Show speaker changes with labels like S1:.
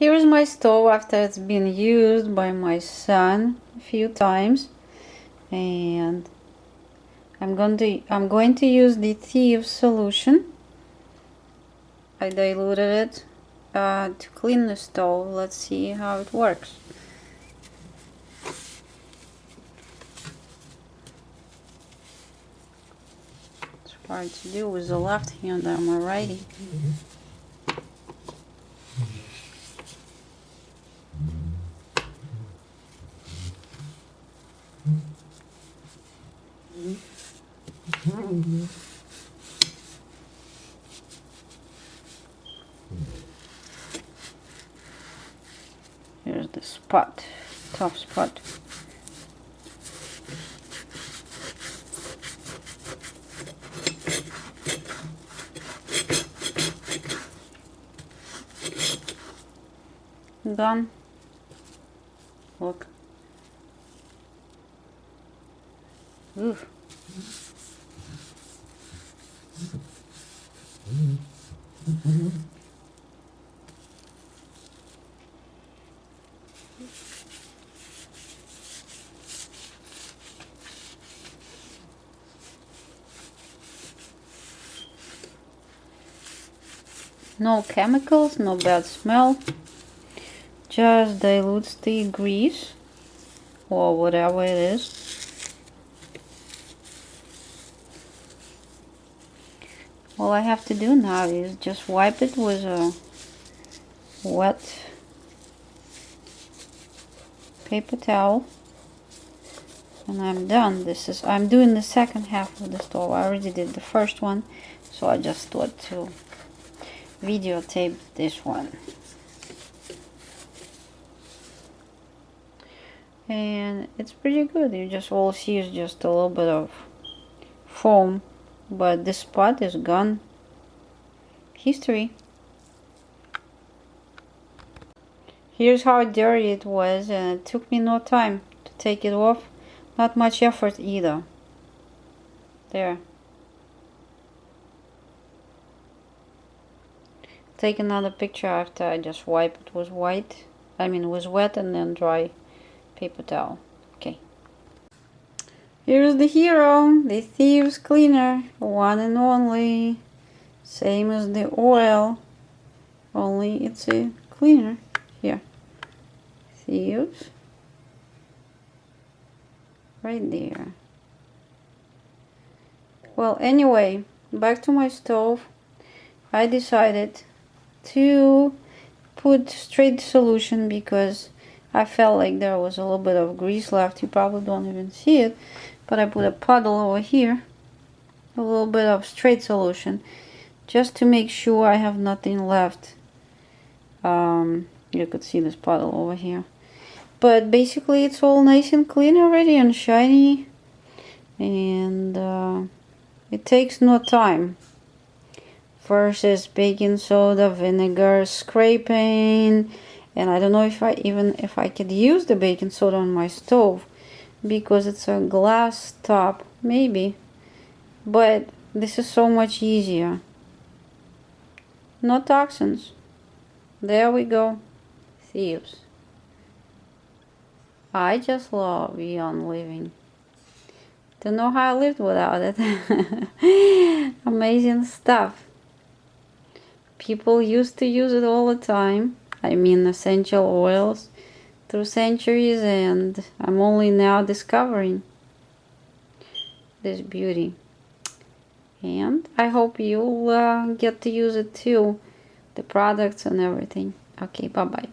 S1: Here's my stove after it's been used by my son a few times, and I'm going to use the Thieves solution. I diluted it to clean the stove. Let's see how it works. It's hard to do with the left hand. I'm a righty. Here's the spot, tough spot. Done. Look. Oof. No chemicals, no bad smell. Just dilutes the grease or whatever it is. All I have to do now is just wipe it with a wet paper towel, and I'm done. I'm doing the second half of the stove. I already did the first one, so I just thought to videotape this one. And it's pretty good. You just all see is just a little bit of foam, but this spot is gone. History. Here's how dirty it was, and it took me no time to take it off. Not much effort either. There. Take another picture after I just wipe it with wet and then dry paper towel. Okay. Here's the hero, the Thieves cleaner, one and only. Same as the oil, only it's a cleaner. Here. Thieves. Right there. Well, anyway, back to my stove. I decided to put straight solution because I felt like there was a little bit of grease left. You probably don't even see it, but I put a puddle over here, a little bit of straight solution, just to make sure I have nothing left. You could see this puddle over here, but basically it's all nice and clean already and shiny, and it takes no time versus baking soda, vinegar, scraping. And I don't know if I could use the baking soda on my stove because it's a glass top, maybe, but this is so much easier. No toxins. There we go. Thieves. I just love Young Living. Don't know how I lived without it. Amazing stuff. People used to use it all the time. I mean, essential oils through centuries, and I'm only now discovering this beauty. And I hope you'll get to use it too, the products and everything. Okay, bye-bye.